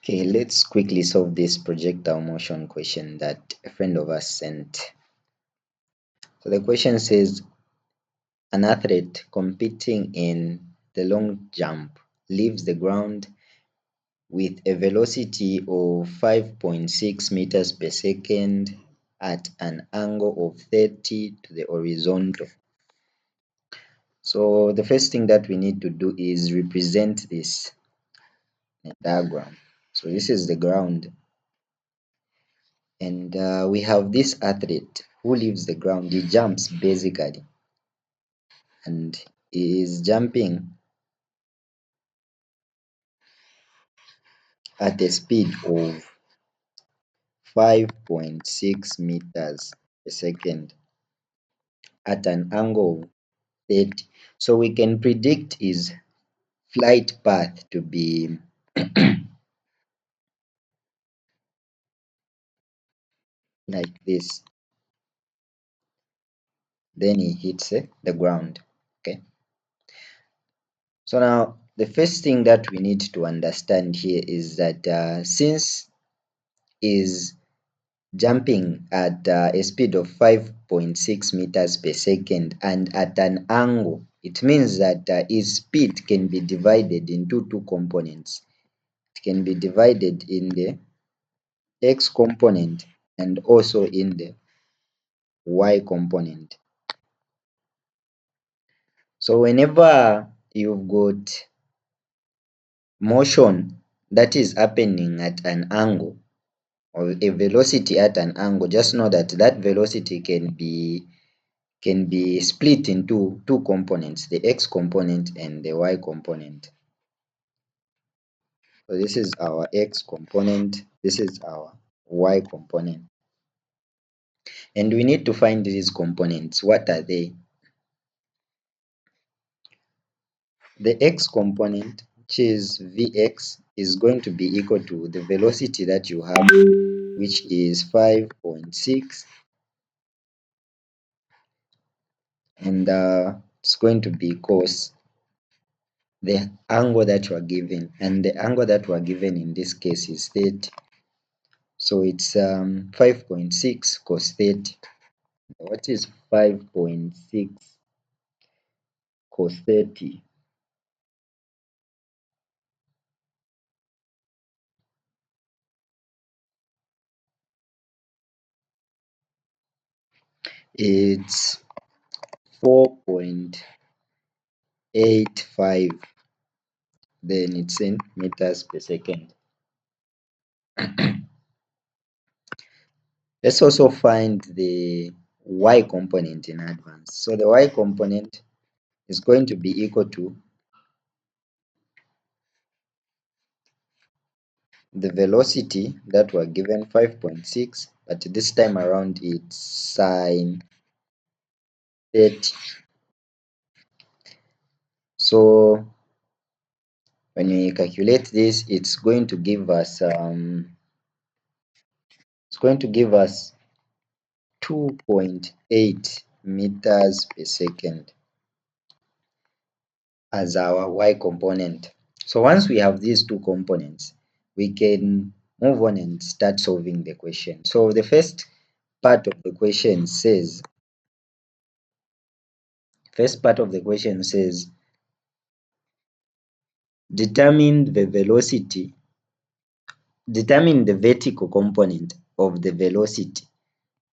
Okay, let's quickly solve this projectile motion question that a friend of us sent. So the question says an athlete competing in the long jump leaves the ground with a velocity of 5.6 meters per second at an angle of 30 to the horizontal. So the first thing that we need to do is represent this in a diagram. So this is the ground, and we have this athlete who leaves the ground. He jumps basically, and he is jumping at a speed of 5.6 meters per second at an angle of 30. So we can predict his flight path to be like this. Then he hits the ground. Okay. So now the first thing that we need to understand here is that since is jumping at a speed of 5.6 meters per second and at an angle, it means that its speed can be divided into two components. It can be divided in the x component and also in the y component. So whenever you've got motion that is happening at an angle or a velocity at an angle, just know that that velocity can be split into two components, the x component and the y component. So this is our x component, this is our y component, and we need to find these components. What are they? The x component, which is vx, is going to be equal to the velocity that you have, which is 5.6, and it's going to be cos the angle that you are given, and the angle that we are given in this case is 30. So it's 5.6 cos 30. What is 5.6 cos 30? It's 4.85, then it's in meters per second. Let's also find the y component in advance. So the y component is going to be equal to the velocity that were given, 5.6, but this time around it's sine 30. So when we calculate this, it's going to give us 2.8 meters per second as our y component. So once we have these two components, we can move on and start solving the question. So the first part of the question says, determine the vertical component of the velocity.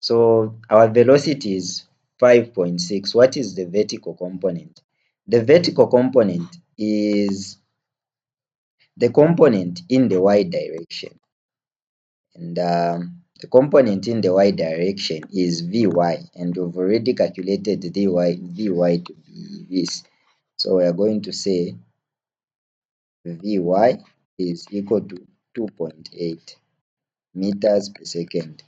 So our velocity is 5.6. What is the vertical component? The vertical component is the component in the y direction, and the component in the y direction is Vy, and we've already calculated Vy to be this. So we are going to say Vy is equal to 2.8 meters per second.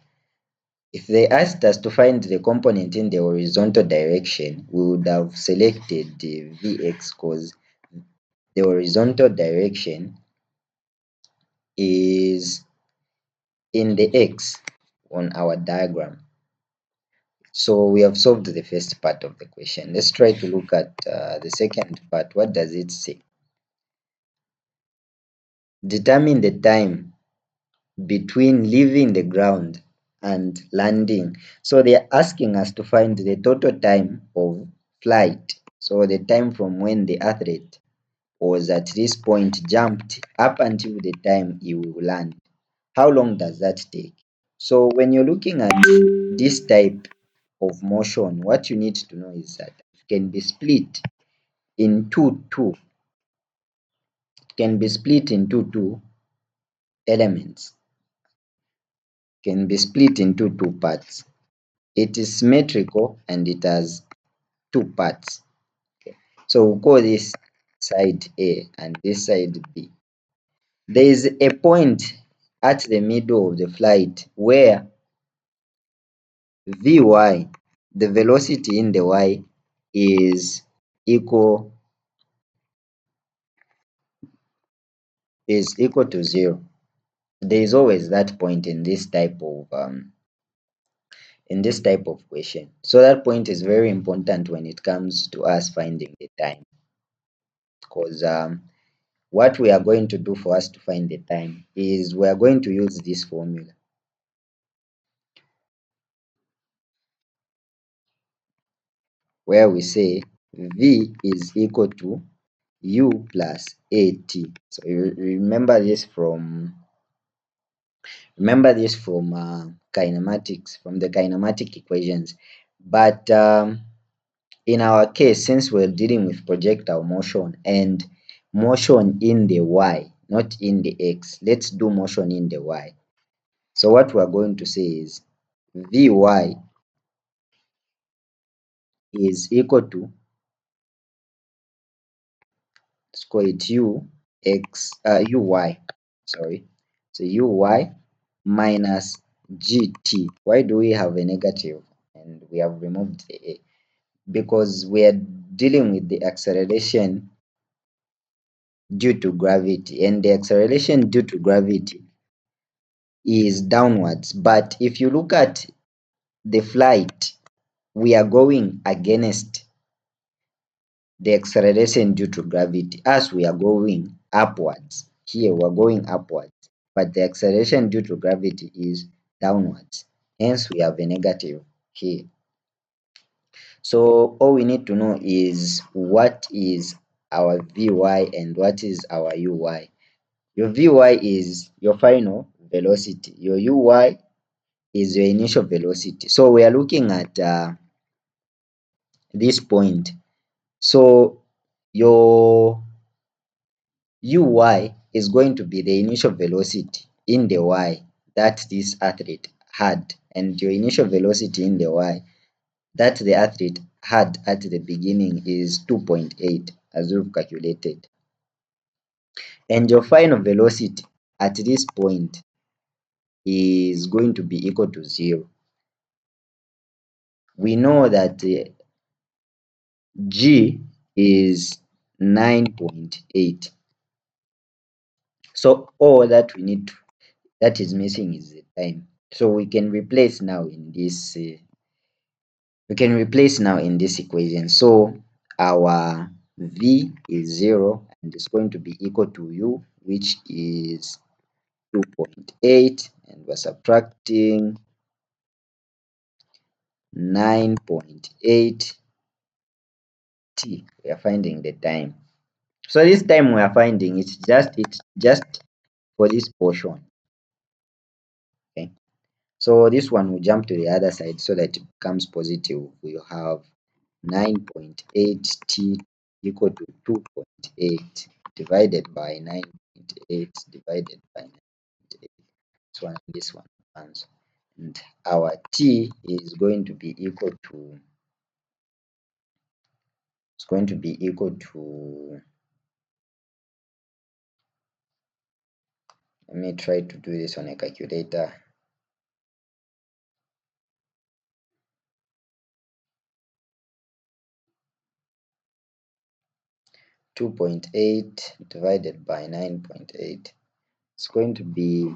If they asked us to find the component in the horizontal direction, we would have selected the Vx because the horizontal direction is in the x on our diagram. So we have solved the first part of the question. Let's try to look at the second part. What does it say? Determine the time between leaving the ground and landing. So they're asking us to find the total time of flight. So the time from when the athlete was at this point, jumped up until the time he will land. How long does that take? So when you're looking at this type of motion, what you need to know is that it can be split into two elements, can be split into two parts. It is symmetrical and it has two parts. Okay. So we'll call this side A and this side B. There is a point at the middle of the flight where Vy, the velocity in the y, is equal to 0. There is always that point in this type of question. So that point is very important when it comes to us finding the time, because what we are going to do for us to find the time is we are going to use this formula where we say V is equal to U plus AT. So you remember this from kinematics, from the kinematic equations. But in our case, since we're dealing with projectile motion and motion in the y, not in the x, let's do motion in the y. So what we're going to say is Vy is equal to, let's call it uy, sorry. So uy minus gt. Why do we have a negative and we have removed the a? Because we are dealing with the acceleration due to gravity, and the acceleration due to gravity is downwards. But if you look at the flight, we are going against the acceleration due to gravity as we are going upwards. Here we're going upwards, but the acceleration due to gravity is downwards. Hence, we have a negative here. So all we need to know is what is our Vy and what is our Uy. Your Vy is your final velocity. Your Uy is your initial velocity. So we are looking at this point. So your Uy is going to be the initial velocity in the y that this athlete had, and your initial velocity in the y that the athlete had at the beginning is 2.8 as we've calculated. And your final velocity at this point is going to be equal to 0. We know that G is 9.8. So all that we need to, that is missing is the time. So we can replace now in this equation. So our V is 0 and it's going to be equal to U, which is 2.8, and we're subtracting 9.8 t. We are finding the time. So this time we are finding it's just for this portion. Okay. So this one will jump to the other side so that it becomes positive. We have 9.8 t equal to 2.8 divided by 9.8 divided by 9.8. This one answer. And our t is going to be equal to, let me try to do this on a calculator. Two 2.8 divided by 9.8. It's going to be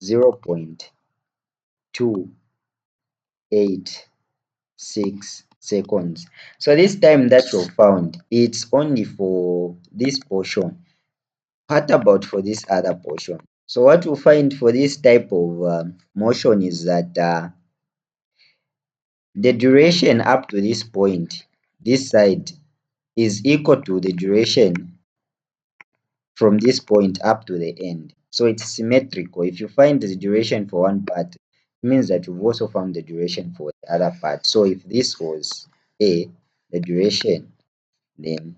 0.286 seconds. So this time that you found, it's only for this portion. What about for this other portion? So what you find for this type of motion is that the duration up to this point, this side, is equal to the duration from this point up to the end. So it's symmetrical. If you find the duration for one part, it means that you've also found the duration for the other part. So if this was A, the duration, then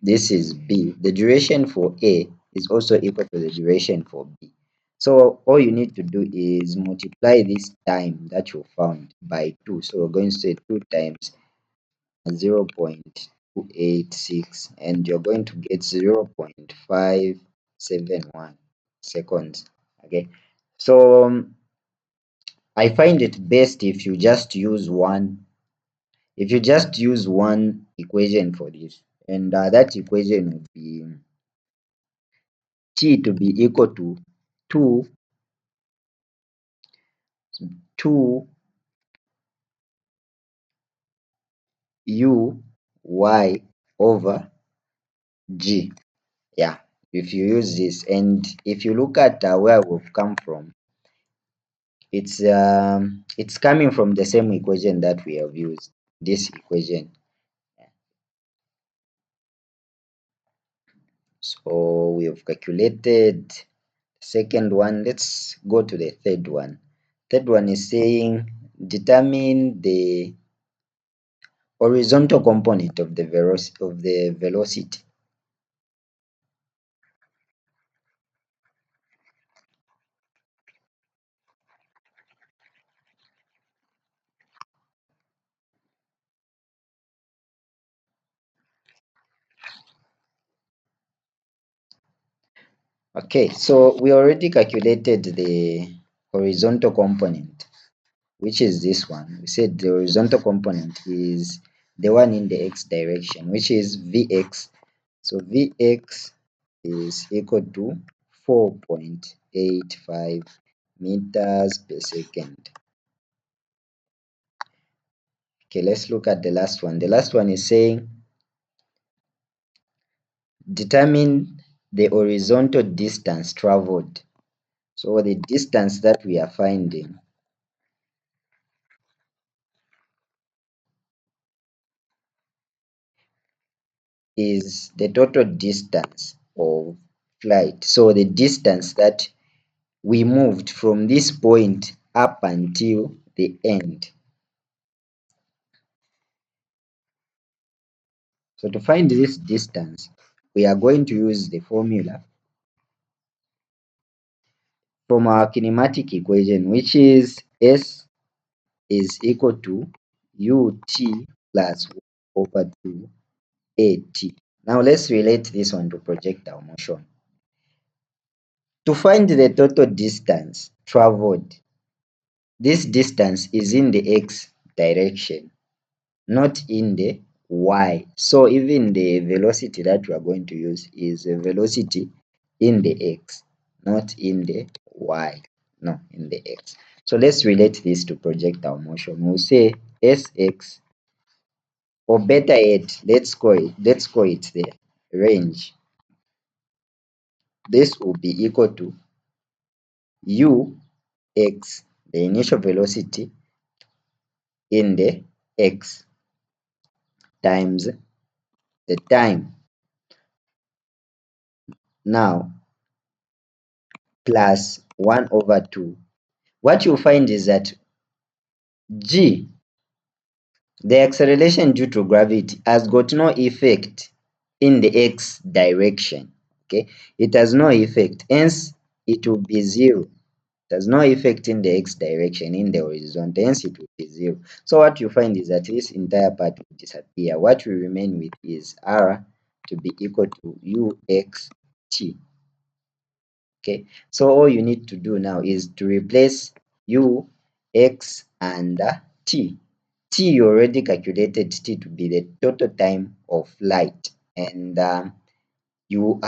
this is B. The duration for A is also equal to the duration for B. So all you need to do is multiply this time that you found by 2. So we're going to say 2 times 0.286, and you're going to get 0.571 seconds. Okay, so I find it best if you just use one equation for this, and that equation would be t to be equal to 2 2 u y over g. Yeah, if you use this, and if you look at where we've come from, it's coming from the same equation that we have used, this equation. So we have calculated the second one. Let's go to the third one. Third one is saying determine the horizontal component of the velocity. Okay, so we already calculated the horizontal component, which is this one. We said the horizontal component is the one in the x direction, which is Vx. So Vx is equal to 4.85 meters per second. Okay, let's look at the last one. The last one is saying determine the horizontal distance traveled. So the distance that we are finding is the total distance of flight. So the distance that we moved from this point up until the end. So to find this distance, we are going to use the formula from our kinematic equation, which is S is equal to ut plus 1 over 2 at. Now let's relate this one to projectile motion. To find the total distance traveled, this distance is in the x direction, not in the y. So even the velocity that we are going to use is a velocity in the x, not in the y. No, in the x. So let's relate this to projectile motion. We'll say Sx, or better yet, let's call it the range. This will be equal to ux, the initial velocity in the x, times the time now plus 1 over 2. What you'll find is that g, the acceleration due to gravity, has got no effect in the x direction. Okay, it has no effect, hence it will be 0. It has no effect in the x direction, in the horizontal, hence it will be 0. So what you find is that this entire part will disappear. What will remain with is r to be equal to uxt. Okay, so all you need to do now is to replace u, x, and t. T, you already calculated t to be the total time of flight, and you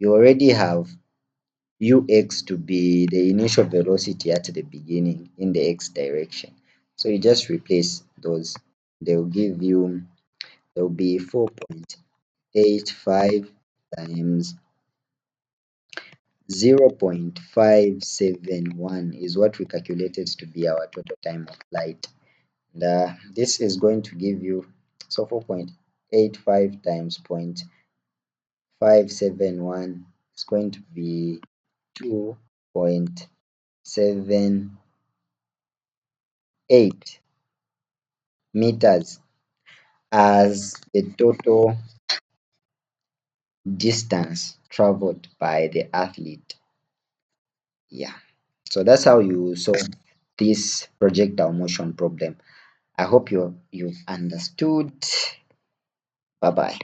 already have ux to be the initial velocity at the beginning in the x direction. So you just replace those. They'll give you, there'll be 4.85 times 0.571 is what we calculated to be our total time of flight. And this is going to give you, so 4.85 times 0.571 is going to be 2.78 meters as the total distance traveled by the athlete. Yeah, so that's how you solve this projectile motion problem. I hope you've understood. Bye bye.